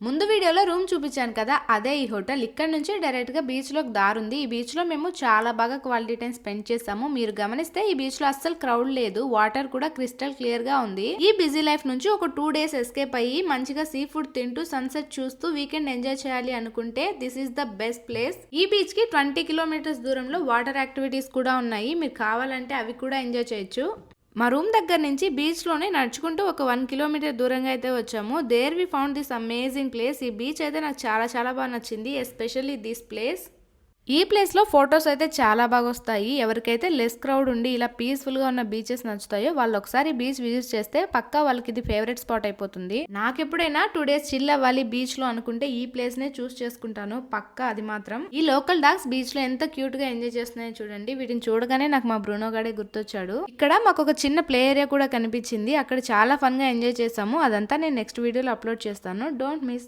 ముందు వీడియోలో రూమ్ చూపించాను కదా, అదే ఈ హోటల్. ఇక్కడ నుంచి డైరెక్ట్ గా బీచ్ లోకి దారుంది. ఈ బీచ్ లో మేము చాలా బాగా క్వాలిటీ టైం స్పెండ్ చేసాము. మీరు గమనిస్తే ఈ బీచ్ లో అస్సలు క్రౌడ్ లేదు, వాటర్ కూడా క్రిస్టల్ క్లియర్ గా ఉంది. ఈ బిజీ లైఫ్ నుంచి ఒక 2 days ఎస్కేప్ అయ్యి మంచిగా సీ ఫుడ్ తింటూ సన్సెట్ చూస్తూ వీకెండ్ ఎంజాయ్ చేయాలి అనుకుంటే this is the best place. ఈ బీచ్ కి 20 kilometers దూరంలో వాటర్ యాక్టివిటీస్ కూడా ఉన్నాయి. మీరు కావాలంటే అవి కూడా ఎంజాయ్ చేయొచ్చు. మా రూమ్ దగ్గర నుంచి బీచ్ లోనే నడుచుకుంటూ ఒక 1 kilometer దూరంగా అయితే వచ్చాము. There we found this amazing place. ఈ బీచ్ అయితే నాకు చాలా బాగా నచ్చింది, ఎస్పెషల్లీ దిస్ ప్లేస్. ఈ ప్లేస్ లో ఫొటోస్ అయితే చాలా బాగా వస్తాయి. ఎవరికైతే లెస్ క్రౌడ్ ఉండి ఇలా పీస్ఫుల్ గా ఉన్న బీచెస్ నచ్చుతాయో వాళ్ళు ఒకసారి బీచ్ విజిట్ చేస్తే పక్కా వాళ్ళకి ఇది ఫేవరెట్ స్పాట్ అయిపోతుంది. నాకు ఎప్పుడైనా 2 days చిల్ అవ్వాలి బీచ్ లో అనుకుంటే ఈ ప్లేస్ నే చూస్ చేసుకుంటాను పక్కా. అది మాత్రం ఈ లోకల్ డాగ్స్ బీచ్ లో ఎంత క్యూట్ గా ఎంజాయ్ చేస్తున్నాయో చూడండి. వీటిని చూడగానే నాకు మా బ్రూనో గాడే గుర్తొచ్చాడు. ఇక్కడ మాకు ఒక చిన్న ప్లే ఏరియా కూడా కనిపించింది. అక్కడ చాలా ఫన్ గా ఎంజాయ్ చేసాము. అదంతా నేను నెక్స్ట్ వీడియోలో అప్లోడ్ చేస్తాను. Don't miss.